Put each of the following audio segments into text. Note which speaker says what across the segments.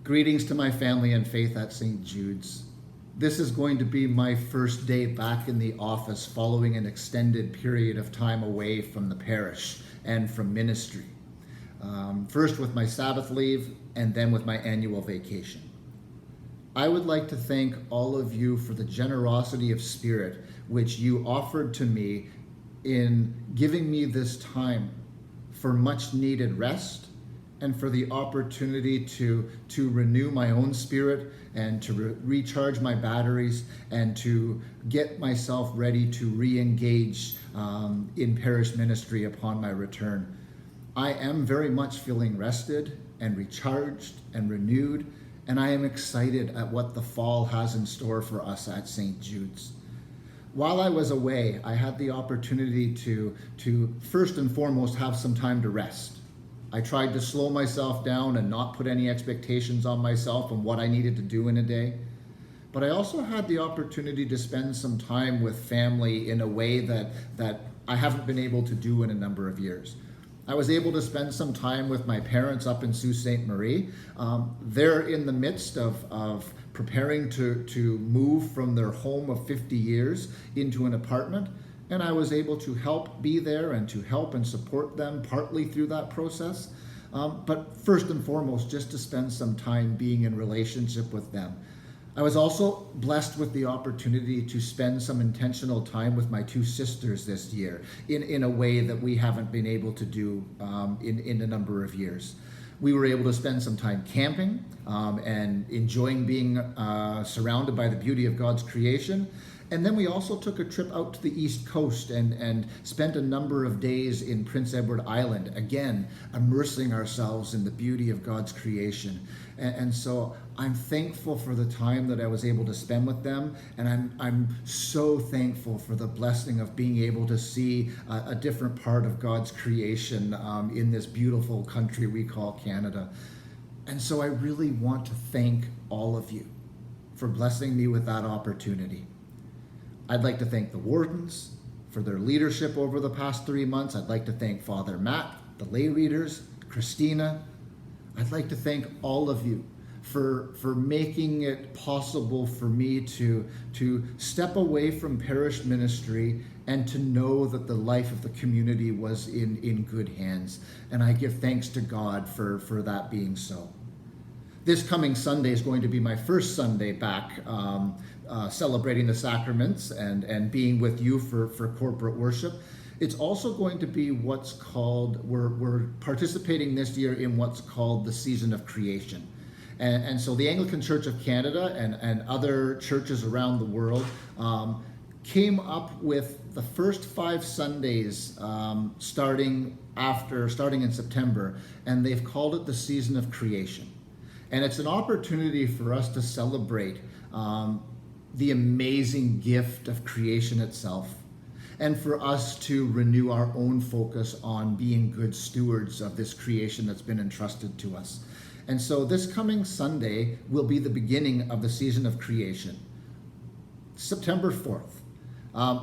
Speaker 1: Greetings to my family and faith at St. Jude's. This is going to be my first day back in the office following an extended period of time away from the parish and from ministry. First with my Sabbath leave and then with my annual vacation. I would like to thank all of you for the generosity of spirit which you offered to me in giving me this time for much needed rest and for the opportunity to renew my own spirit and to recharge my batteries and to get myself ready to re-engage in parish ministry upon my return. I am very much feeling rested and recharged and renewed, and I am excited at what the fall has in store for us at St. Jude's. While I was away, I had the opportunity to first and foremost have some time to rest. I tried to slow myself down and not put any expectations on myself and what I needed to do in a day. But I also had the opportunity to spend some time with family in a way that I haven't been able to do in a number of years. I was able to spend some time with my parents up in Sault Ste. Marie. They're in the midst of preparing to move from their home of 50 years into an apartment. And I was able to help be there and to help and support them partly through that process. But first and foremost, just to spend some time being in relationship with them. I was also blessed with the opportunity to spend some intentional time with my two sisters this year in a way that we haven't been able to do in a number of years. We were able to spend some time camping and enjoying being surrounded by the beauty of God's creation. And then we also took a trip out to the East Coast and spent a number of days in Prince Edward Island, again, immersing ourselves in the beauty of God's creation. And so I'm thankful for the time that I was able to spend with them, and I'm so thankful for the blessing of being able to see a different part of God's creation in this beautiful country we call Canada. And so I really want to thank all of you for blessing me with that opportunity. I'd like to thank the wardens for their leadership over the past 3 months. I'd like to thank Father Matt, the lay readers, Christina. I'd like to thank all of you for making it possible for me to step away from parish ministry and to know that the life of the community was in good hands. And I give thanks to God for that being so. This coming Sunday is going to be my first Sunday back celebrating the sacraments and being with you for corporate worship. It's also going to be what's called, we're participating this year in what's called the season of creation. And so the Anglican Church of Canada and other churches around the world came up with the first 5 Sundays starting in September, and they've called it the season of creation. And it's an opportunity for us to celebrate the amazing gift of creation itself, and for us to renew our own focus on being good stewards of this creation that's been entrusted to us. And so this coming Sunday will be the beginning of the season of creation, September 4th.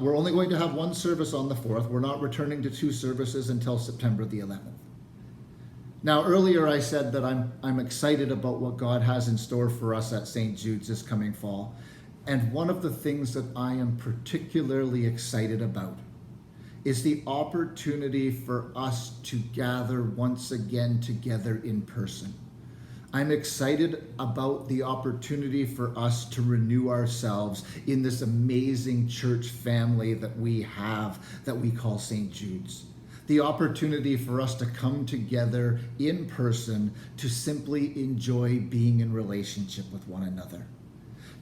Speaker 1: We're only going to have 1 service on the 4th. We're not returning to 2 services until September the 11th. Now, earlier I said that I'm excited about what God has in store for us at St. Jude's this coming fall. And one of the things that I am particularly excited about is the opportunity for us to gather once again together in person. I'm excited about the opportunity for us to renew ourselves in this amazing church family that we have, that we call St. Jude's. The opportunity for us to come together in person to simply enjoy being in relationship with one another.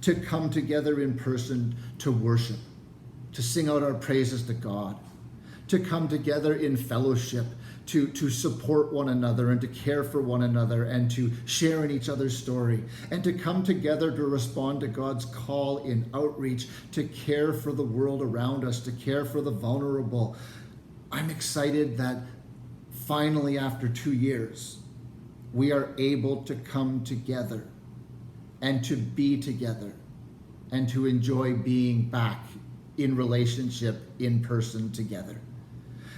Speaker 1: To come together in person to worship, to sing out our praises to God, to come together in fellowship, to support one another and to care for one another and to share in each other's story, and to come together to respond to God's call in outreach, to care for the world around us, to care for the vulnerable. I'm excited that finally, after 2 years, we are able to come together and to be together and to enjoy being back in relationship, in person together.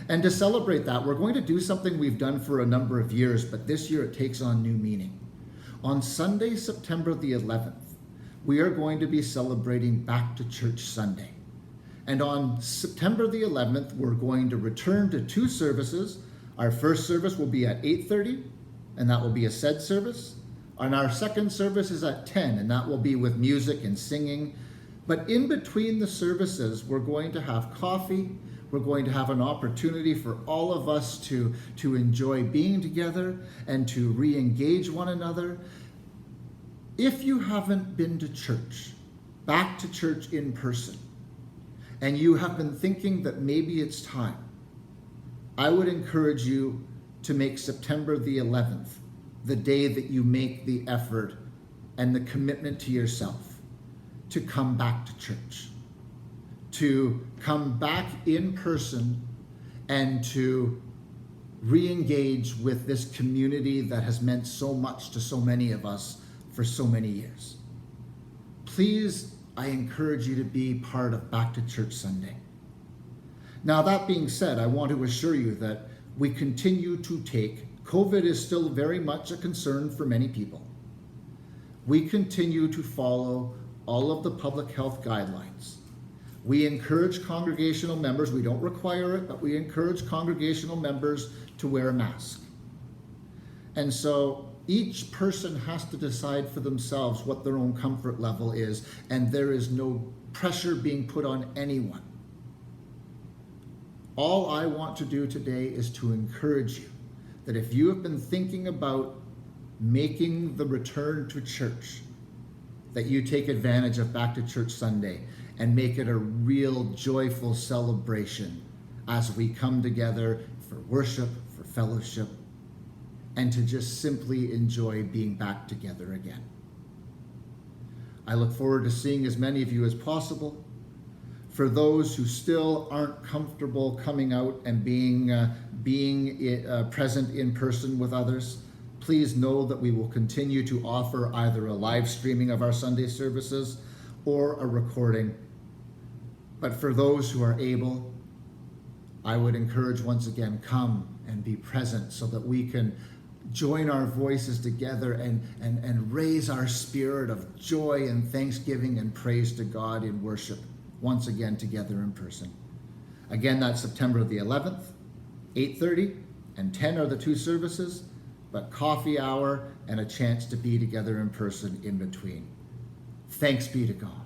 Speaker 1: And to celebrate that, we're going to do something we've done for a number of years, but this year it takes on new meaning. On Sunday, September the 11th, we are going to be celebrating Back to Church Sunday. And on September the 11th, we're going to return to 2 services. Our first service will be at 8:30, and that will be a SED service. And our second service is at 10, and that will be with music and singing. But in between the services, we're going to have coffee. We're going to have an opportunity for all of us to enjoy being together and to re-engage one another. If you haven't been to church, back to church in person, and you have been thinking that maybe it's time, I would encourage you to make September the 11th the day that you make the effort and the commitment to yourself to come back to church, to come back in person and to re-engage with this community that has meant so much to so many of us for so many years. Please, I encourage you to be part of Back to Church Sunday. Now, that being said, I want to assure you that we continue to COVID is still very much a concern for many people. We continue to follow all of the public health guidelines. We encourage congregational members, we don't require it, but we encourage congregational members to wear a mask. And so each person has to decide for themselves what their own comfort level is, and there is no pressure being put on anyone. All I want to do today is to encourage you that if you have been thinking about making the return to church, that you take advantage of Back to Church Sunday and make it a real joyful celebration as we come together for worship, for fellowship, and to just simply enjoy being back together again. I look forward to seeing as many of you as possible. For those who still aren't comfortable coming out and being present in person with others, please know that we will continue to offer either a live streaming of our Sunday services or a recording. But for those who are able, I would encourage once again, come and be present so that we can join our voices together and raise our spirit of joy and thanksgiving and praise to God in worship once again together in person. Again, that's September the 11th, 8:30 and 10 are the 2 services, but coffee hour and a chance to be together in person in between. Thanks be to God.